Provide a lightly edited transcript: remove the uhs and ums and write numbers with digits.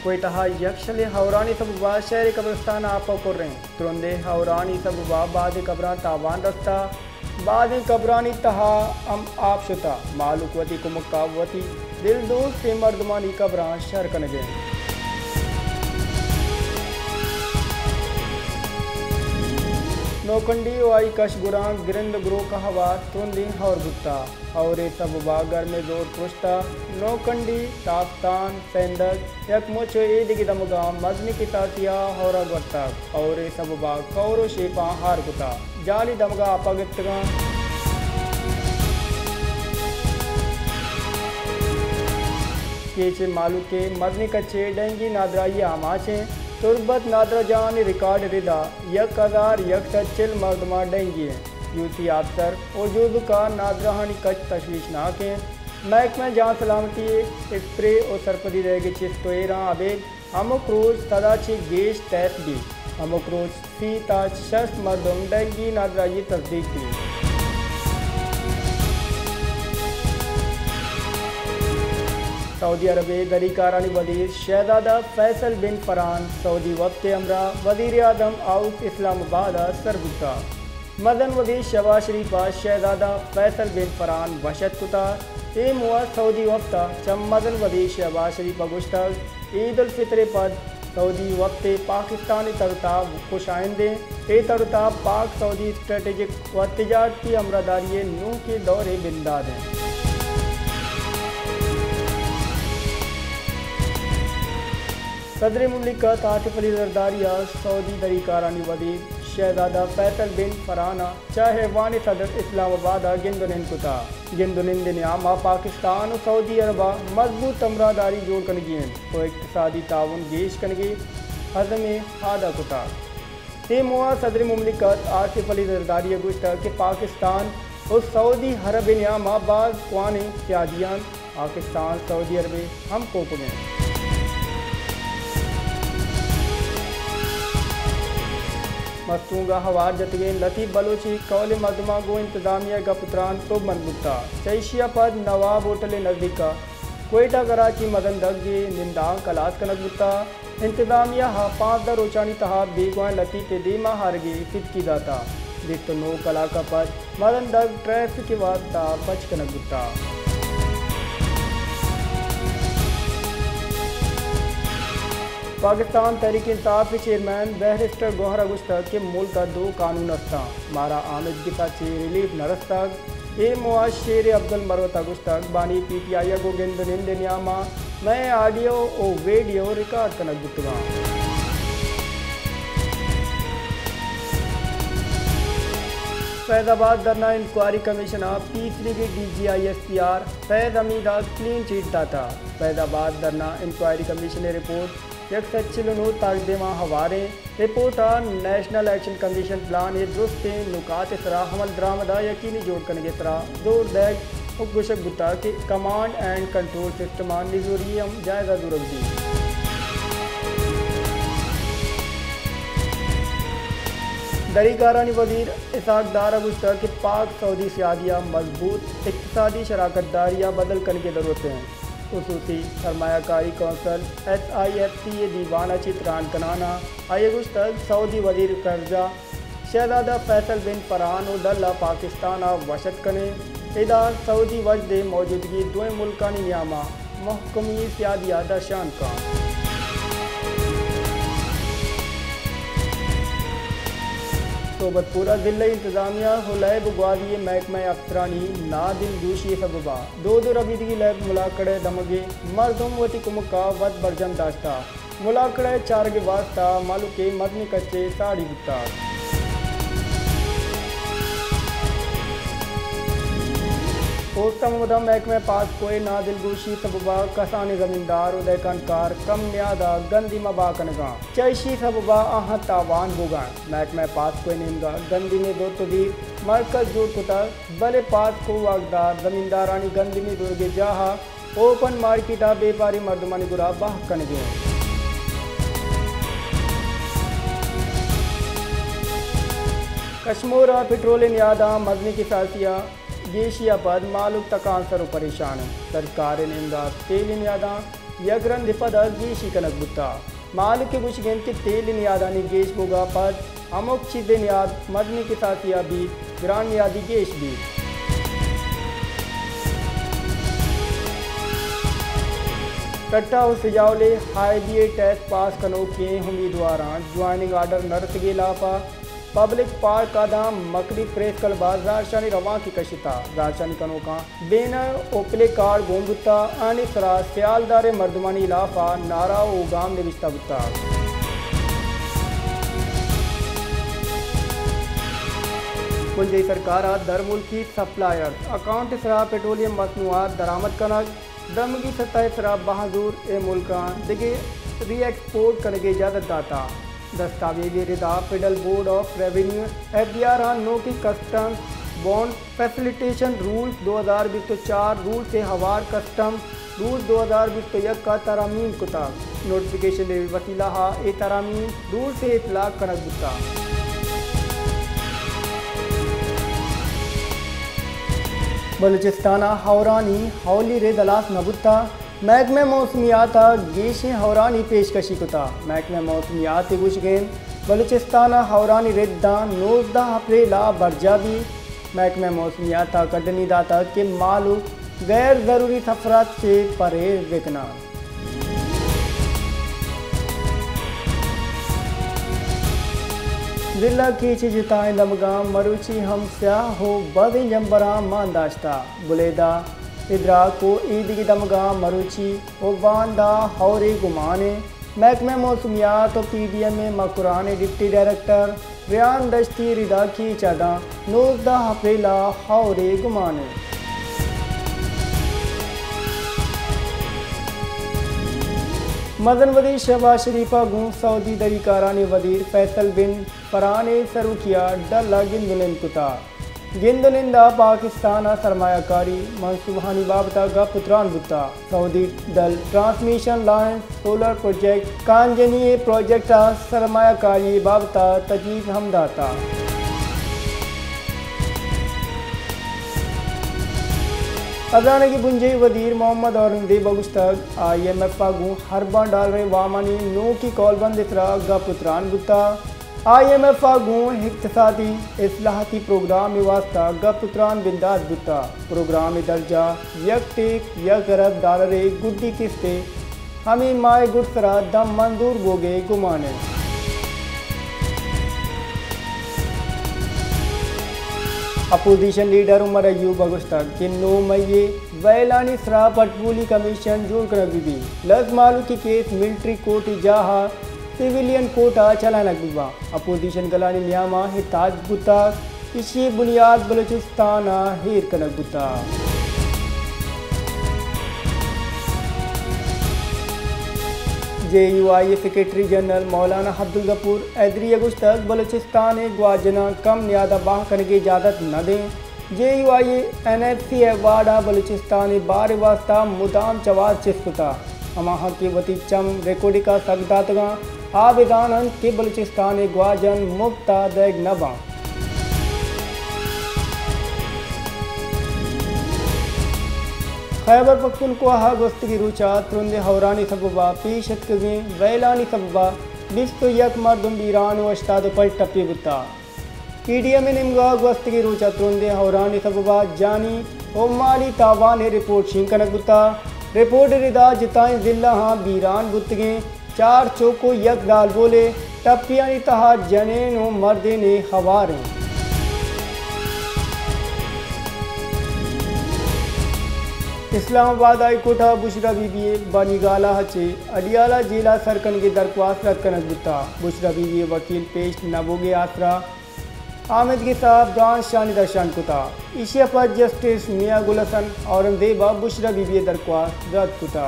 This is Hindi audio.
कोयटा यक्षले हौरानी सबबा शहरी कब्रस्तान आपा कर रहे तुरंदे हौरानी सबबा बाद कब्रान तावान रस्ता बाद कब्रानी तहा हम आप शुता मालूक वती कुमुक्का वती दिल दोस्त के मर्दमानी कब्रान शहर कन गए नौकंडी वाई कश गुरां गिरंद ग्रो का हवा तुंदी और गुत्ता और सब बागर में जोर पुश्ता नौकंडी ताफ्तान पेंदक यक मुचो ईद की दमगा मजनी की तातिया और गुत्ता और सब बाग कौरो शेपा हार गुता जाली दमगा अपगतगा केचे मालू के मजनी कच्चे डेंगी नादराई आमाचे तुरबत नादरा जान रिकॉर्ड रिदा 1000 चिल मर्दमा डेंगी यूसी अफसर वजूद का नादराहानी कच तशवीशनाक है महकमा जहाँ सलामती स्प्रे और सरपदी रहेगी चिस्तोरा अबेद अमुक रोज सदाची गेश तैस भी अमुक रोज सी ताज शस्त मर्दम डेंगी नादराई तस्दीक की सऊदी अरब दरीकारानी वजीर शहजादा फैसल बिन फरहान सऊदी वक्त अमरा वजीर आजम आउस इस्लामाबाद सरगुता मदन वजीर शहबाज शरीफा शहजादा फैसल बिन फरहान वशत कुता ए मुआ सऊदी वक्त चम मदन वजीर शहबाज शरीफा गुश्तक ईद उल फितर पद सऊदी वक्त पाकिस्तानी तरताब खुश आइंदे ए तरताब पाक सऊदी स्ट्रेटेजिक व तिजारती अमरादारी नूह के दौरे बिंदाद हैं। सदर मुमलिकत आतिफ अली जरदारिया सऊदी दरीकारानी वजीर शहजादा फैसल बिन फरहाना चाहे वानी सदर इस्लामाबाद गिंदुनिन कुता गिंदुनिन दिनियामा पाकिस्तान और सऊदी अरबा मजबूत अमरादारी जोड़ कनगी तो इक्तसादी ताउन गेश कनगी हजम हादा कुता ये मुआ सदर मुमलिकत आतिफ अली जरदारिया गुश्ता कि पाकिस्तान और सऊदी हरब नियामा बाज क्वानी त्यादियान पाकिस्तान सऊदी अरब हम कोपगे मस्तूंगा हवार जतगे लतीफ़ बलोची कौल मजमा गो इंतजामिया का पुत्रान तो मनबुता चैशिया पद नवाब होटल नज़दीका कोयटा कराची मदन दगे निंदांग कलास कनकबुता इंतजामिया हा 5 दर रोचानी तहा बेगवा लतीफ़ दीमा हारगे फित की दाता दिख तो नो कला का पद मदन दग ट्रैफिक के वास्ता बच कनकबुता पाकिस्तान तहरीक इंसाफ के चेयरमैन बैरिस्टर गौहरा गुश्तक के मुल्क का 2 कानून रस्ता मारा आमिद गिता चे रिलीफ नरस्तक ए मुआ शेर अब्दुल मरवता गुश्तक बानी PTI को गिंद निंद नियामा मैं ऑडियो और वीडियो रिकॉर्ड कनक गुतगा फैज़ाबाद धरना इंक्वायरी कमीशन तीसरी की DGISPR फैज़ अमीदा क्लीन चिट दाता फैज़ाबाद धरना इंक्वायरी कमीशन रिपोर्ट एक सच्चिलनो ताकदेमा हवारे report national action commission plan ये दुरुस्त नुकात सरा हमल दरामदा यकीनी जोड़ करने सरा जोर दैग उपगुशक गुता के कमांड एंड कंट्रोल सिस्टम निजोरी हम जायजा दुरक दी दरीकारानी वजीर इसाक दारा गुश्ता कि पाक सऊदी सियादिया मजबूत इक्तिसादी शराकतदारियाँ बदल करने की ज़रूरत हैं खसूसी सरमायाकारी कौंसल SIFC दीवाना चित्रान कनाना आए गुश्तक सऊदी वजीर कर्जा शहजादा फैसल बिन फरहान उदल्ला पाकिस्तान वशत कने इदार सऊदी वजद मौजूदगी 2 मुल्कानी नियामा महकमी सियादिया दर्शान का सोबतपुरा जिले इंतजामिया हुलैब ग्वादिय महकमा अफसरानी नादिल जोशी सबबा 2 रबीदगी लैब मुलाकड़े दमगे मरदम वती कुमुका वद बरजम दास्ता मुलाकड़े 4 के वास्ता मालू के मदनी कच्चे साड़ी गुत्ता पोस्ता मुदा महकमे पास कोई नादिल गोशी सबबा कसानी जमींदार उदयकनकार कम न्यादा गंदी मबा कनगा चैशी सबबा आहा तावान होगा महकमे पास कोई निमगा गंदी में 2 तो दी मरकज जोड़ कुता भले पास को वागदार जमींदारानी गंदी में दुर्गे जाहा ओपन मार्केटा बेपारी मर्दमानी गुरा बाह कनगे कश्मोरा पेट्रोलियम यादा मजनी की सासिया देशिया पद मालूक तक आंसर परेशान सरकार नेमगा तेल यादा यकरन दिफादा गेशी कनक बुता मालिक के कुछ गेंद के तेल नियादानी गेश बोगा पर अमुक चीजें नियाद मदनी के साथ या भी ग्रांड नियादी गेश भी कट्टा और सजावले हाईबीए टेस्ट पास कनो के उम्मीदवार ज्वाइनिंग आर्डर नरत गेला पा पब्लिक पार्क का दाम मकरी प्रेस कल बाज राजशानी रवा की कशिता राजशानी कनो का बेनर ओपले कार्ड गोंगुत्ता आने सरा सियालदारे मर्दमानी इलाफा नारा ओ गाम निविष्टा बुत्ता पुंजई सरकार दर मुल्की सप्लायर अकाउंट सरा पेट्रोलियम मसनूआत दरामद कनक दमगी सतह सरा बहादुर ए मुल्का दिगे री एक्सपोर्ट करने इजाजत दाता दस्तावेजी रिदा federal board of revenue FDR नो की custom bond facilitation rules 2024 rule से हवार कस्टम रूल्स 2021 का तरामीम कुता नोटिफिकेशन दे वसीला हा ए तरामीम रूल से इतलाक कनक बुता बलूचिस्ताना हौरानी हौली रे दलास नबुत्ता महकमे मौसमियात गेश हौरानी पेशकशी कुता महकमे मौसमियात गुशगेन बलूचिस्तान हौरानी रिद्दा 19 अप्रैल बरजाबी महकमे मौसमियात कडनी दाता के मालूक गैर ज़रूरी सफरात से परहेज देखना जिला की चिताएं दमगा मरुची हम स्याह हो बद जम्बरा मानदाश्ता बुलेदा इदरा को ईद की दमगा मरुची ओ बांदा हौरे गुमाने महकमे मौसमियात और PDM में मकुरान डिप्टी डायरेक्टर रियान दश्ती रिदा की चादा 19 अप्रैल हौरे गुमाने मदन वदी शहबाज शरीफा गुं सऊदी दरीकारानी वजीर फैसल बिन फरहान ने सरू किया डल्ला गिंदुनिंद कुता गिंदुनिंदा पाकिस्तान सरमायाकारी मनसूबहानी बाबता गा पुत्रान बुता सऊदी दल ट्रांसमिशन लाइन सोलर प्रोजेक्ट कांजनी प्रोजेक्ट सरमायाकारी बाबता तजीज हमदाता अजाना की बुंजई वजीर मोहम्मद औरंगजेब अगुस्तक IMF पागू हरबा डाल रहे वामानी नो की कॉलबंद इसरा गा पुत्रान गुत्ता IMF पागू इक्तसादी इस्लाहती प्रोग्राम वास्ता गा पुत्रान बिंदास गुत्ता प्रोग्राम दर्जा $1 अरब गुड्डी किस्ते हमें माए गुटसरा दम मंजूर गोगे गुमाने अपोजिशन लीडर उमर अयूब अगुस्तक के 9 मई वैलानी सरा पटबूली कमीशन जोड़ कर बीबी लज मालू की केस मिलिट्री कोर्ट जहा सिविलियन कोर्टा चलाना गुबा अपोजिशन गलानी नियामा हिताज बुता इसी बुनियाद बलूचिस्तान हेर कनक बुता JUI सेक्रेटरी जनरल मौलाना अब्दुल गफूर ऐदरी अगुस्तक बलूचिस्तान ग्वाजना कम न्यादा बाह करने की इजाज़त न दें JUI NFC अवार्ड बलूचिस्तान बार वास्ता मुदाम चवाज चिस्कुता अमाह के वती चम रिकॉर्डिका सगदातगा आवेदान के बलूचिस्तान ग्वाजन मुफ्ता दैग नबा खैबर पख्तूनख्वा गोस्तगी रुचा तुरंदे हौरानी सबबा पीशत कगे वैलानी सबबा 21 मर्दम बीरान व अश्ताद पर टपी बुता PDM निमगा गोस्तगी रुचा तुरंदे हौरानी सबबा जानी ओ माली तावान रिपोर्ट शिंकनक बुता रिपोर्ट रिदा जिताएं जिला हाँ बीरान बुतगे 4 चौको यक डाल बोले टपियानी तहा जनेन व मर्दे ने हवारें इस्लामाबाद हाईकोर्टा बुशरा बीबी बानीगाला हचे अडियाला जिला सरकन की दरख्वास्त रद्द करने बुता बुशरा बीबी वकील पेश नबोगे आसरा आमिद के साहब ब्रांच शानी दर्शान कुता इशिया पर जस्टिस मियां गुल हसन औरंगजेब बुशरा बीबी दरख्वास्त रद्द कुता।